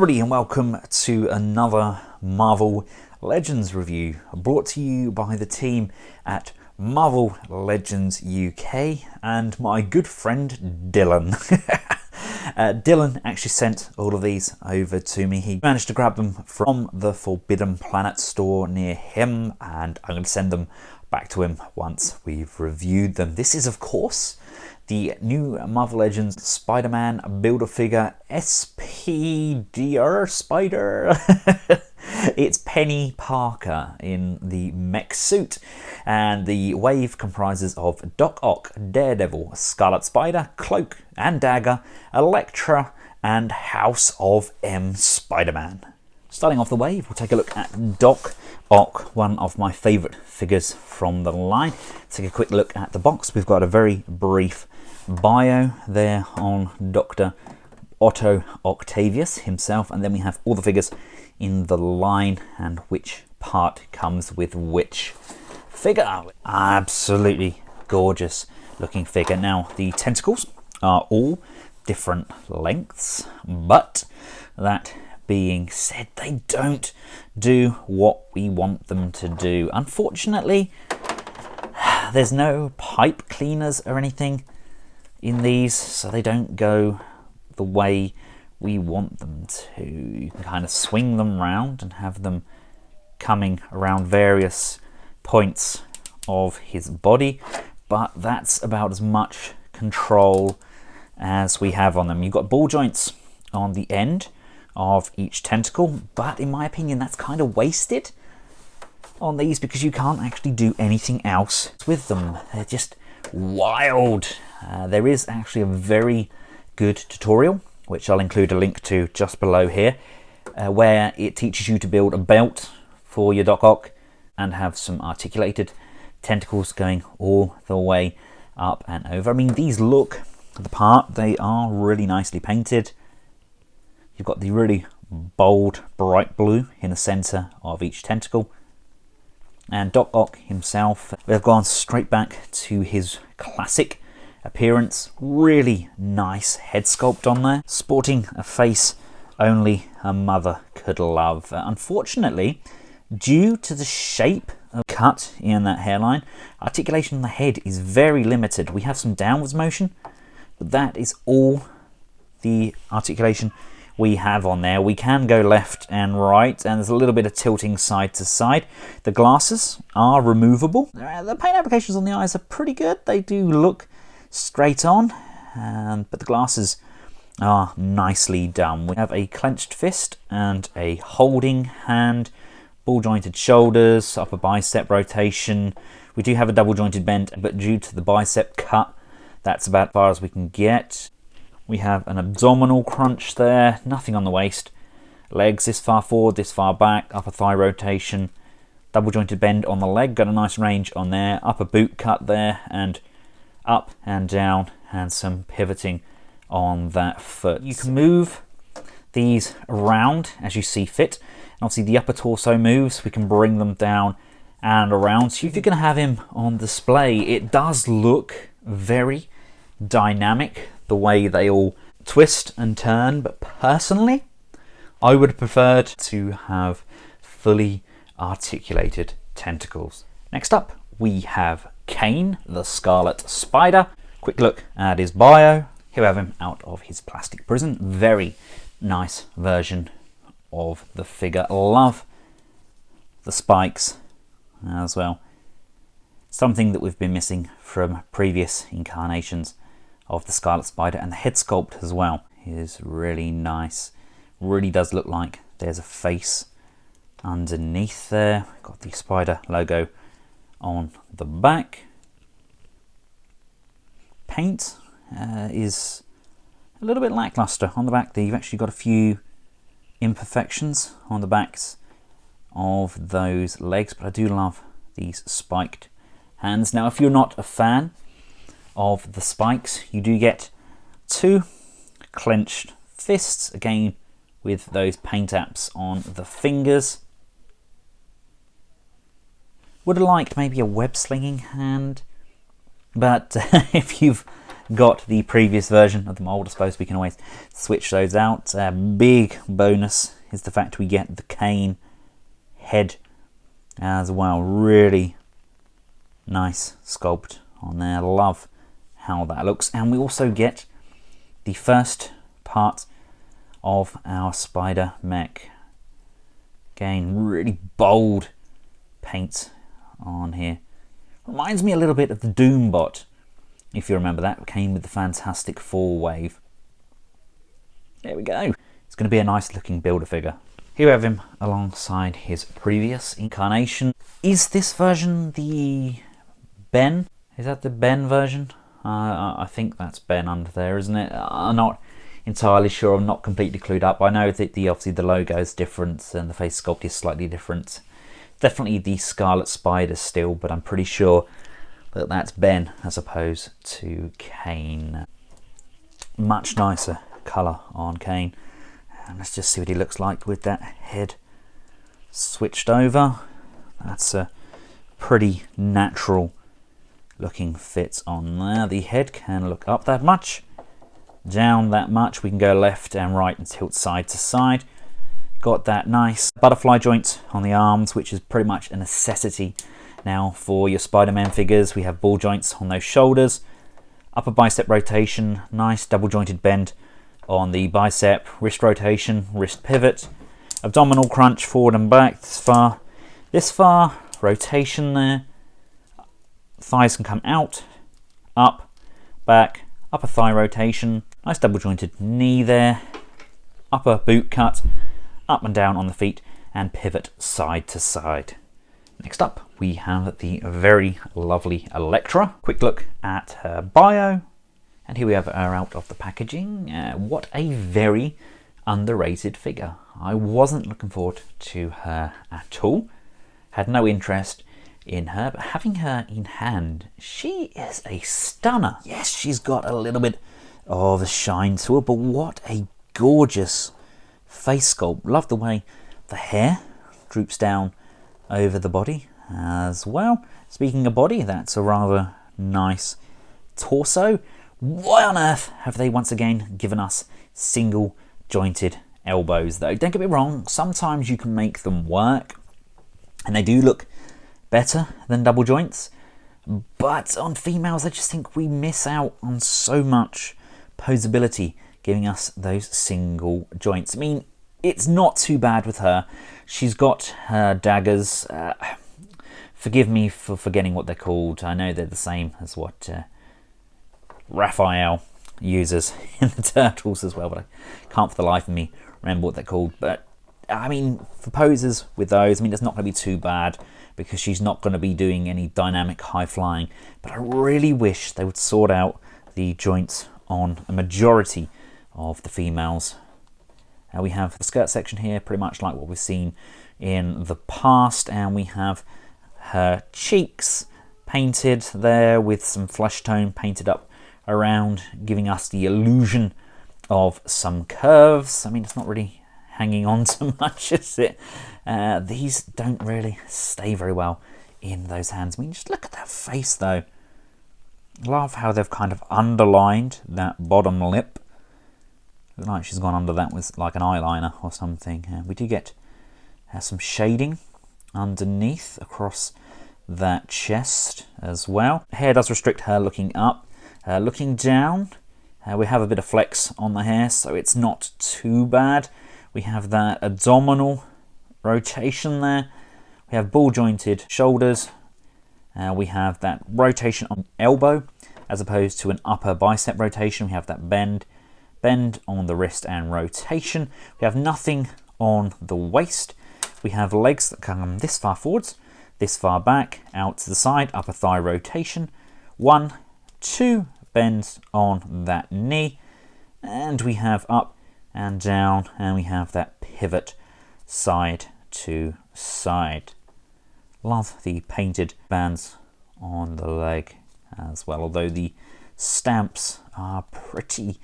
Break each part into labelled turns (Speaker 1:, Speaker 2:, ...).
Speaker 1: everybody and welcome to another Marvel Legends review brought to you by the team at Marvel Legends UK and my good friend Dylan. Dylan actually sent all of these over to me. He managed to grab them from the Forbidden Planet store near him, and I'm going to send them back to him once we've reviewed them. This is, of course, the new Marvel Legends Spider-Man Build-A-Figure Scarlet Spider. It's Penny Parker in the mech suit, and the wave comprises of Doc Ock, Daredevil, Scarlet Spider, Cloak and Dagger, Elektra and House of M Spider-Man. Starting off the wave, we'll take a look at Doc Ock, one of my favourite figures from the line. Take a quick look at the box. We've got a very brief bio there on Dr. Otto Octavius himself, and then we have all the figures in the line and which part comes with which figure. Absolutely gorgeous looking figure. Now the tentacles are all different lengths, but that being said, they don't do what we want them to do. Unfortunately, there's no pipe cleaners or anything in these, so they don't go the way we want them to. You can kind of swing them around and have them coming around various points of his body, but that's about as much control as we have on them. You've got ball joints on the end of each tentacle, but in my opinion that's kind of wasted on these because you can't actually do anything else with them. They're just wild. There is actually a very good tutorial, which I'll include a link to just below here, where it teaches you to build a belt for your Doc Ock and have some articulated tentacles going all the way up and over. I mean, these look the part. They are really nicely painted. You've got the really bold bright blue in the center of each tentacle. And Doc Ock himself, they've gone straight back to his classic appearance. Really nice head sculpt on there, sporting a face only a mother could love. Unfortunately, due to the shape of cut in that hairline, articulation on the head is very limited. We have some downwards motion, but that is all the articulation we have on there. We can go left and right, and there's a little bit of tilting side to side. The glasses are removable. The paint applications on the eyes are pretty good. They do look straight on, but the glasses are nicely done. We have a clenched fist and a holding hand, ball jointed shoulders, upper bicep rotation. We do have a double jointed bend, but due to the bicep cut, that's about as far as we can get. We have an abdominal crunch there, nothing on the waist. Legs this far forward, this far back, upper thigh rotation, double jointed bend on the leg, got a nice range on there, upper boot cut there, and up and down, and some pivoting on that foot. You can move these around as you see fit, and obviously the upper torso moves. We can bring them down and around. So if you're going to have him on display, it does look very dynamic the way they all twist and turn, but personally I would have preferred to have fully articulated tentacles. Next up we have Kaine, the Scarlet Spider. Quick look at his bio. Here we have him out of his plastic prison. Very nice version of the figure. Love the spikes as well. Something that we've been missing from previous incarnations of the Scarlet Spider, and the head sculpt as well is really nice. Really does look like there's a face underneath there. Got the spider logo on the back. Paint is a little bit lackluster on the back there. You've actually got a few imperfections on the backs of those legs, but I do love these spiked hands. Now if you're not a fan of the spikes, you do get two clenched fists, again with those paint apps on the fingers. Would have liked maybe a web slinging hand, but if you've got the previous version of the mold, I suppose we can always switch those out. Big bonus is the fact we get the Kaine head as well. Really nice sculpt on there. Love how that looks. And we also get the first part of our spider mech. Again, really bold paint on here. Reminds me a little bit of the Doombot, if you remember that. It came with the fantastic 4 wave. There we go. It's going to be a nice looking builder figure. Here we have him alongside his previous incarnation. Is this version the Ben? Is that the Ben version? I think that's Ben under there, isn't it? I'm not entirely sure. I'm not completely clued up. I know that obviously the logo is different and the face sculpt is slightly different. Definitely the Scarlet Spider still, but I'm pretty sure that that's Ben as opposed to Kaine. Much nicer colour on Kaine. And let's just see what he looks like with that head switched over. That's a pretty natural looking fit on there. The head can look up that much, down that much. We can go left and right and tilt side to side. Got that nice butterfly joint on the arms, which is pretty much a necessity now for your Spider-Man figures. We have ball joints on those shoulders, upper bicep rotation, nice double jointed bend on the bicep, wrist rotation, wrist pivot, abdominal crunch forward and back this far, rotation there. Thighs can come out, up, back, upper thigh rotation, nice double jointed knee there, upper boot cut, up and down on the feet, and pivot side to side. Next up, we have the very lovely Elektra. Quick look at her bio, and here we have her out of the packaging. What a very underrated figure. I wasn't looking forward to her at all. Had no interest in her, but having her in hand, she is a stunner. Yes, she's got a little bit of a shine to her, but what a gorgeous face sculpt. Love the way the hair droops down over the body as well. Speaking of body, that's a rather nice torso. Why on earth have they once again given us single jointed elbows though? Don't get me wrong, sometimes you can make them work and they do look better than double joints, but on females I just think we miss out on so much posability giving us those single joints. I mean, it's not too bad with her. She's got her daggers. Forgive me for forgetting what they're called. I know they're the same as what Raphael uses in the Turtles as well, but I can't for the life of me remember what they're called. But I mean, for poses with those, I mean, it's not going to be too bad because she's not going to be doing any dynamic high flying. But I really wish they would sort out the joints on a majority of the females. We have the skirt section here, pretty much like what we've seen in the past, and we have her cheeks painted there with some flesh tone painted up around, giving us the illusion of some curves. I mean, it's not really hanging on so much, is it? These don't really stay very well in those hands. I mean, just look at that face though. Love how they've kind of underlined that bottom lip. Looks like she's gone under that with like an eyeliner or something. We do get some shading underneath across that chest as well. Hair does restrict her looking up. Looking down, we have a bit of flex on the hair, so it's not too bad. We have that abdominal rotation there. We have ball jointed shoulders. We have that rotation on elbow as opposed to an upper bicep rotation. We have that bend on the wrist and rotation. We have nothing on the waist. We have legs that come this far forwards, this far back, out to the side, upper thigh rotation. 1, 2 bends on that knee, and we have up and down, and we have that pivot side to side. Love the painted bands on the leg as well, although the stamps are pretty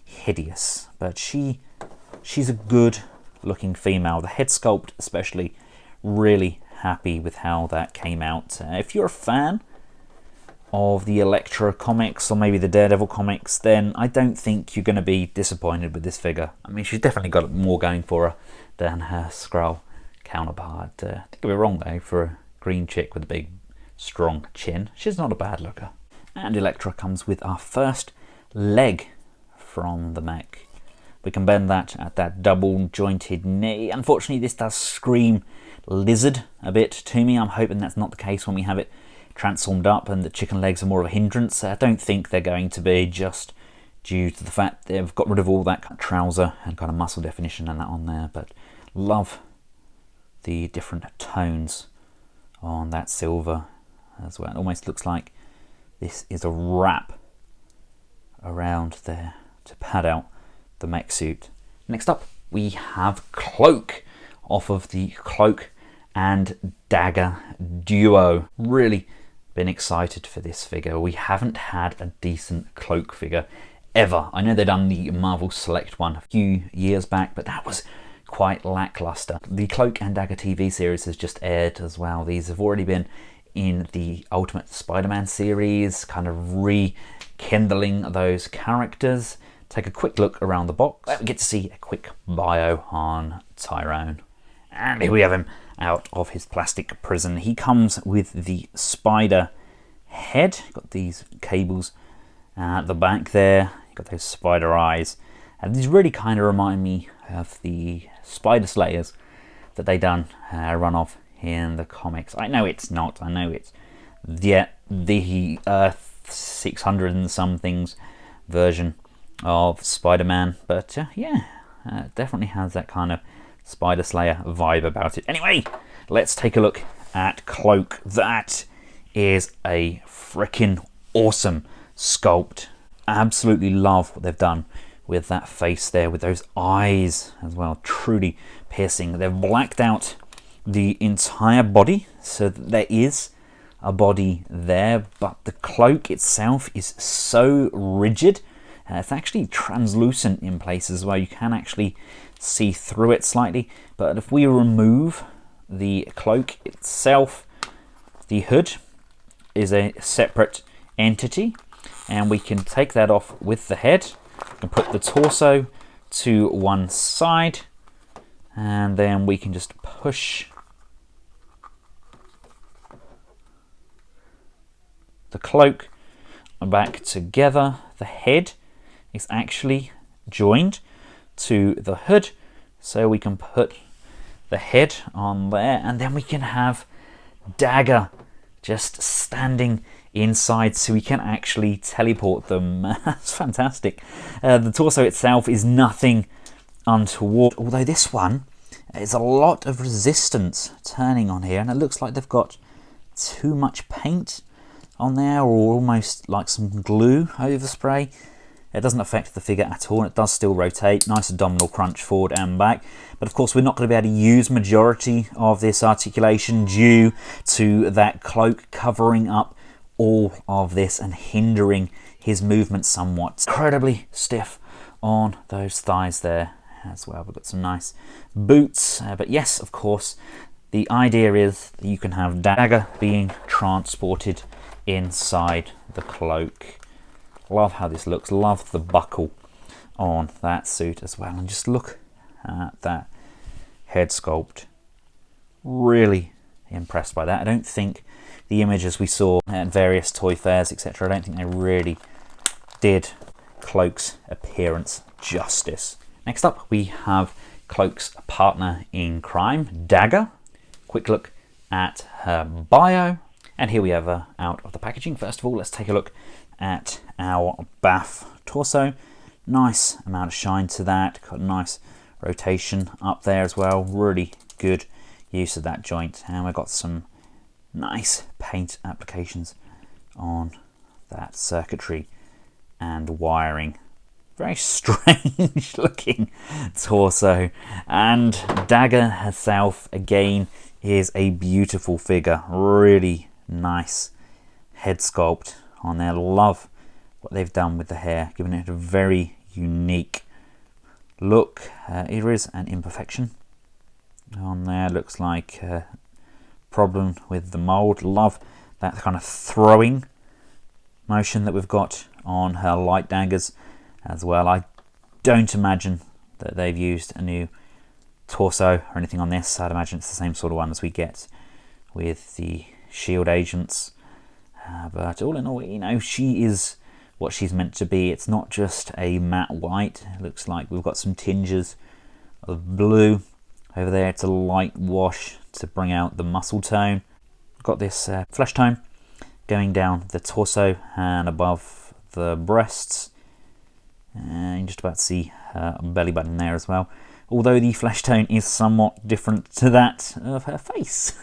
Speaker 1: hideous, but she's a good looking female. The head sculpt especially, really happy with how that came out. If you're a fan of the Elektra comics or maybe the Daredevil comics, then I don't think you're going to be disappointed with this figure. I mean, she's definitely got more going for her than her Skrull counterpart. Don't get me wrong though, for a green chick with a big strong chin, she's not a bad looker. And Elektra comes with our first leg from the mech. We can bend that at that double jointed knee. Unfortunately, this does scream lizard a bit to me. I'm hoping that's not the case when we have it transformed up and the chicken legs are more of a hindrance. I don't think they're going to be, just due to the fact they've got rid of all that kind of trouser and kind of muscle definition and that on there. But love the different tones on that silver as well. It almost looks like this is a wrap around there to pad out the mech suit. Next up, we have Cloak, off of the Cloak and Dagger duo. Really been excited for this figure. We haven't had a decent Cloak figure ever. I know they've done the Marvel Select one a few years back, but that was quite lackluster. The Cloak and Dagger TV series has just aired as well. These have already been in the Ultimate Spider-Man series, kind of rekindling those characters. Take a quick look around the box. We get to see a quick bio on Tyrone. And here we have him out of his plastic prison. He comes with the spider head. Got these cables at the back there. Got those spider eyes. And these really kind of remind me of the Spider Slayers that they done run off in the comics. I know it's not. I know it's the Earth 600 and some things version of Spider-Man, but definitely has that kind of Spider Slayer vibe about it. Anyway, let's take a look at Cloak. That is a freaking awesome sculpt. Absolutely love what they've done with that face there, with those eyes as well, truly piercing. They've blacked out the entire body so that there is a body there, but the cloak itself is so rigid. It's actually translucent in places where you can actually see through it slightly. But if we remove the cloak itself, the hood is a separate entity, and we can take that off with the head. We can put the torso to one side, and then we can just push the cloak back together. The head is actually joined to the hood, so we can put the head on there, and then we can have Dagger just standing inside, so we can actually teleport them. That's fantastic. The torso itself is nothing untoward, although this one is a lot of resistance turning on here, and it looks like they've got too much paint on there, or almost like some glue overspray. It doesn't affect the figure at all, and it does still rotate. Nice abdominal crunch forward and back. But of course, we're not going to be able to use majority of this articulation due to that cloak covering up all of this and hindering his movement somewhat. Incredibly stiff on those thighs there as well. We've got some nice boots. But yes, of course, the idea is that you can have Dagger being transported inside the cloak. Love how this looks. Love the buckle on that suit as well. And just look at that head sculpt. Really impressed by that. I don't think the images we saw at various toy fairs, etc., I don't think they really did Cloak's appearance justice. Next up, we have Cloak's partner in crime, Dagger. Quick look at her bio. And here we have her out of the packaging. First of all, let's take a look at our BAF torso. Nice amount of shine to that. Got a nice rotation up there as well. Really good use of that joint. And we've got some nice paint applications on that circuitry and wiring. Very strange looking torso. And Dagger herself, again, is a beautiful figure. Really nice head sculpt on there. Love what they've done with the hair, giving it a very unique look. Here is an imperfection on there. Looks like a problem with the mold. Love that kind of throwing motion that we've got on her light daggers as well. I don't imagine that they've used a new torso or anything on this. I'd imagine it's the same sort of one as we get with the shield agents. But all in all, you know, she is what she's meant to be. It's not just a matte white. It looks like we've got some tinges of blue over there. It's a light wash to bring out the muscle tone. We've got this flesh tone going down the torso and above the breasts. And you can just about see her belly button there as well. Although the flesh tone is somewhat different to that of her face.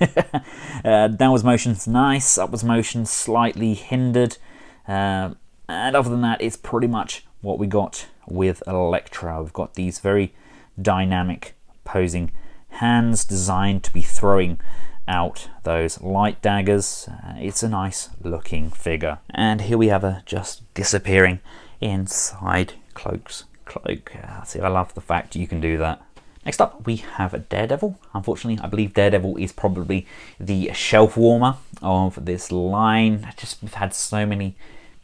Speaker 1: Downwards motion's nice, upwards motion slightly hindered. And other than that, it's pretty much what we got with Elektra. We've got these very dynamic posing hands designed to be throwing out those light daggers. It's a nice looking figure. And here we have her just disappearing inside Cloak's cloak. See, I love the fact you can do that. Next up, we have Daredevil. Unfortunately, I believe Daredevil is probably the shelf warmer of this line. We've had so many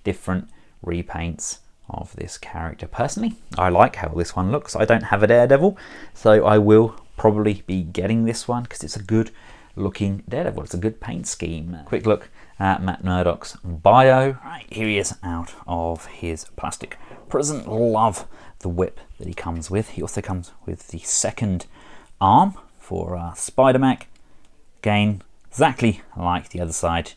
Speaker 1: different repaints of this character. Personally, I like how this one looks. I don't have a Daredevil, so I will probably be getting this one because it's a good looking Daredevil. It's a good paint scheme. Quick look at Matt Murdock's bio. Right, here he is out of his plastic prison. Love the whip that he comes with. He also comes with the second arm for Spider-Mech. Again, exactly like the other side.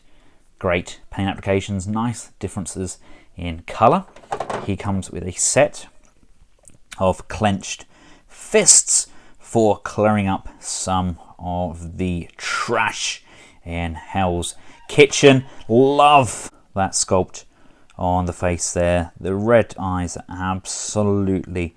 Speaker 1: Great paint applications, nice differences in colour. He comes with a set of clenched fists for clearing up some of the trash in Hell's Kitchen. Love that sculpt on the face there. The red eyes are absolutely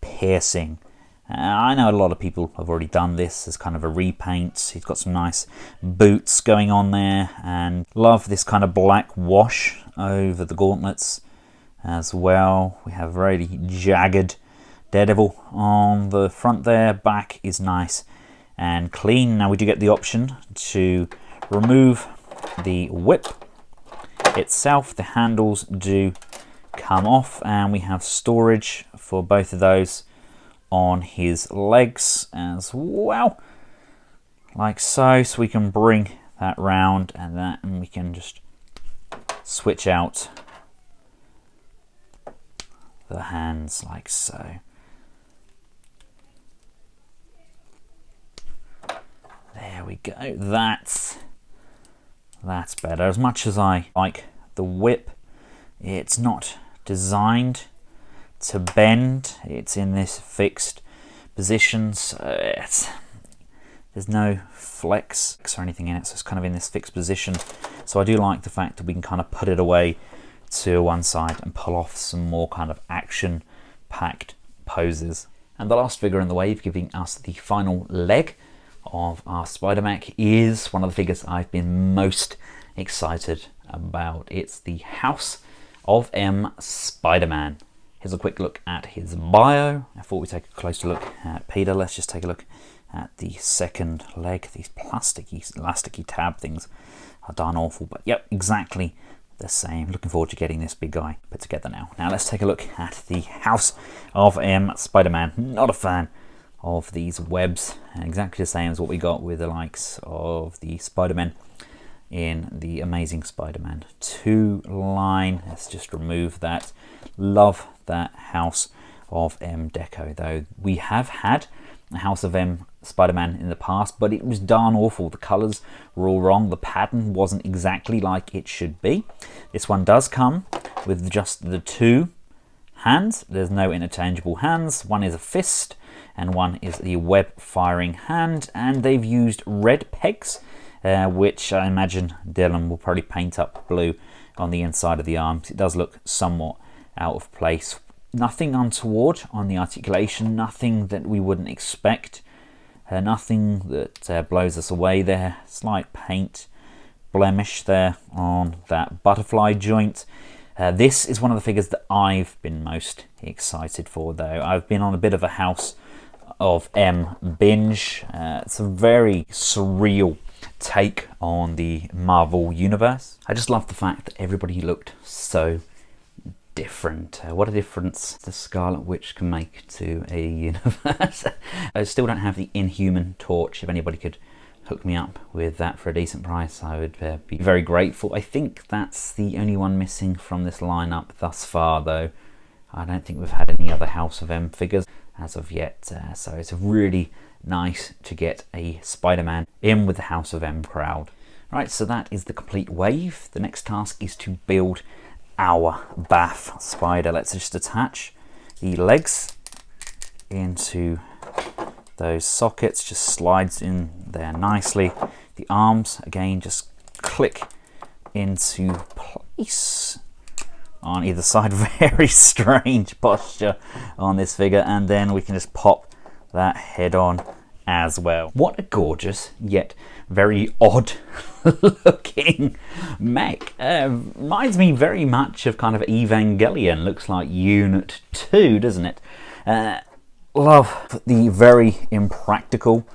Speaker 1: piercing. I know a lot of people have already done this as kind of a repaint. He's got some nice boots going on there, and love this kind of black wash over the gauntlets as well. We have really jagged Daredevil on the front there. Back is nice and clean. Now we do get the option to remove the whip itself. The handles do come off, and we have storage for both of those on his legs as well, like so. So we can bring that round and we can just switch out the hands like so. There we go. That's better. As much as I like the whip, it's not designed to bend. It's in this fixed position, so there's no flex or anything in it, so it's kind of in this fixed position. So I do like the fact that we can kind of put it away to one side and pull off some more kind of action-packed poses. And the last figure in the wave, giving us the final leg of our Spider-Mech, is one of the figures I've been most excited about. It's the House of M Spider-Man. Here's a quick look at his bio. Before we take a closer look at Peter, let's just take a look at the second leg. These plasticky, elasticy tab things are darn awful, but yep, exactly the same. Looking forward to getting this big guy put together now. Now let's take a look at the House of M Spider-Man. Not a fan of these webs. Exactly the same as what we got with the likes of the Spider-Man in the Amazing Spider-Man 2 line. Let's just remove that. Love that House of M deco, though. We have had a House of M Spider-Man in the past, but it was darn awful. The colours were all wrong. The pattern wasn't exactly like it should be. This one does come with just the two hands. There's no interchangeable hands. One is a fist and one is the web firing hand, and they've used red pegs, which I imagine Dylan will probably paint up blue on the inside of the arms. It does look somewhat out of place. Nothing untoward on the articulation, nothing that we wouldn't expect, nothing that blows us away there. Slight paint blemish there on that butterfly joint. This is one of the figures that I've been most excited for, though. I've been on a bit of a House of M binge. It's a very surreal take on the Marvel universe. I just love the fact that everybody looked so different. What a difference the Scarlet Witch can make to a universe. I still don't have the Inhuman torch. If anybody could hook me up with that for a decent price, I would be very grateful. I think that's the only one missing from this lineup thus far, though. I don't think we've had any other House of M figures as of yet, so it's really nice to get a Spider-Man in with the House of M crowd. Right, so that is the complete wave. The next task is to build our BAF spider. Let's just attach the legs into those sockets, just slides in there nicely. The arms, again, just click into place on either side. Very strange posture on this figure, and then we can just pop that head on as well. What a gorgeous yet very odd looking mech. Reminds me very much of kind of Evangelion. Looks like Unit 2, doesn't it? Love the very impractical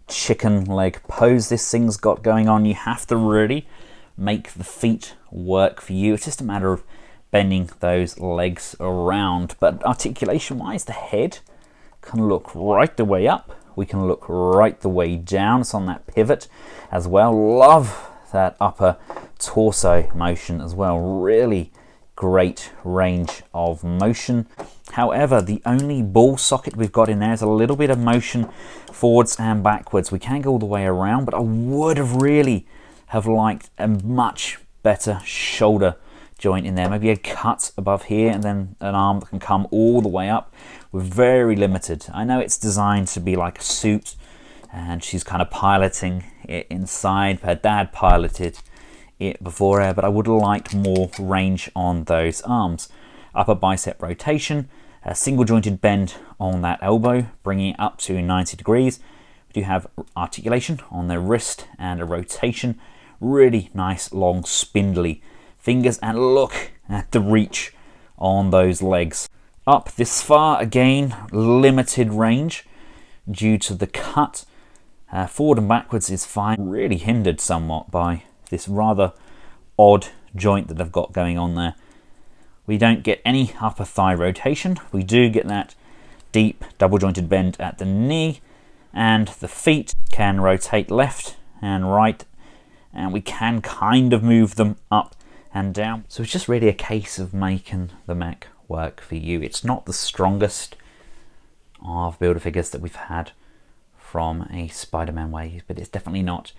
Speaker 1: chicken leg pose this thing's got going on. You have to really make the feet work for you. It's just a matter of bending those legs around. But articulation wise, the head can look right the way up. We can look right the way down. It's on that pivot as well. Love that upper torso motion as well. Really great range of motion. However, the only ball socket we've got in there is a little bit of motion forwards and backwards. We can go all the way around, but I would have really have liked a much better shoulder joint in there. Maybe a cut above here and then an arm that can come all the way up. We're very limited. I know it's designed to be like a suit and she's kind of piloting it inside. Her dad piloted it before her, but I would have liked more range on those arms. Upper bicep rotation, a single jointed bend on that elbow, bringing it up to 90 degrees. We do have articulation on the wrist and a rotation. Really nice, long, spindly fingers, and look at the reach on those legs. Up this far, again, limited range due to the cut. Forward and backwards is fine. Really hindered somewhat by this rather odd joint that I've got going on there. We don't get any upper thigh rotation. We do get that deep double jointed bend at the knee, and the feet can rotate left and right, and we can kind of move them up and down. So it's just really a case of making the mech work for you. It's not the strongest of Build-A-Figures that we've had from a Spider-Man wave, but it's definitely not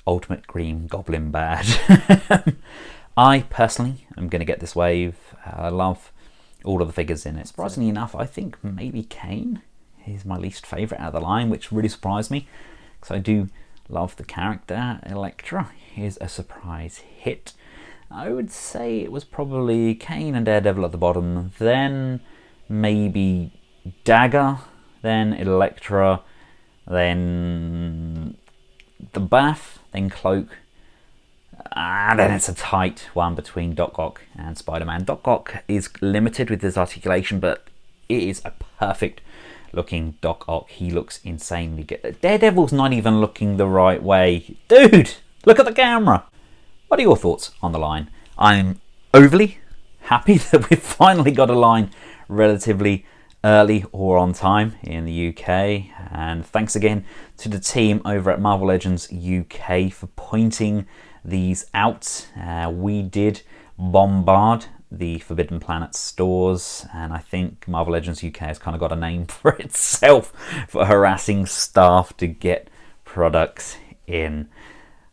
Speaker 1: Ultimate Green Goblin bad. I personally am going to get this wave. I love all of the figures in it. Surprisingly enough, I think maybe Kaine is my least favourite out of the line, which really surprised me because I do love the character. Elektra is a surprise hit. I would say it was probably Kaine and Daredevil at the bottom, then maybe Dagger, then Elektra, then the BAF, then Cloak, and then it's a tight one between Doc Ock and Spider-Man. Doc Ock is limited with his articulation, but it is a perfect looking Doc Ock. He looks insanely good. Daredevil's not even looking the right way. Dude, look at the camera. What are your thoughts on the line? I'm overly happy that we've finally got a line relatively early or on time in the UK, and thanks again to the team over at Marvel Legends UK for pointing these out. We did bombard the Forbidden Planet stores, and I think Marvel Legends UK has kind of got a name for itself for harassing staff to get products in.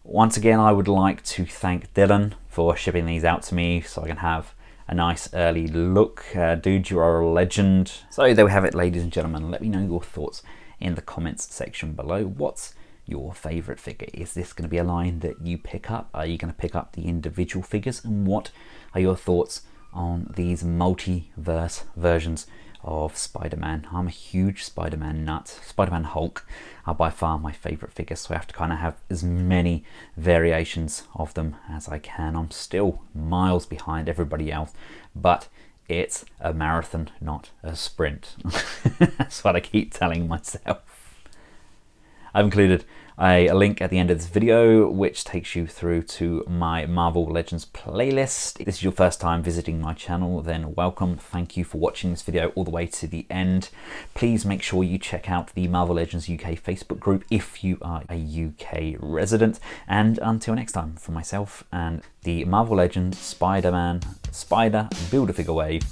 Speaker 1: Once again, I would like to thank Dylan for shipping these out to me so I can have a nice early look. Dude, you are a legend. So there we have it, ladies and gentlemen. Let me know your thoughts in the comments section below. What's your favourite figure? Is this going to be a line that you pick up? Are you going to pick up the individual figures? And what are your thoughts on these multiverse versions of Spider-Man? I'm a huge Spider-Man nut. Spider-Man Hulk are by far my favourite figures, so I have to kind of have as many variations of them as I can. I'm still miles behind everybody else, but it's a marathon, not a sprint. That's what I keep telling myself. I've included a link at the end of this video which takes you through to my Marvel Legends playlist. If this is your first time visiting my channel, then welcome. Thank you for watching this video all the way to the end. Please make sure you check out the Marvel Legends UK Facebook group if you are a UK resident. And until next time, from myself and the Marvel Legends Spider-Man Spider Build-A-Figure Wave,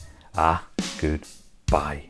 Speaker 1: goodbye.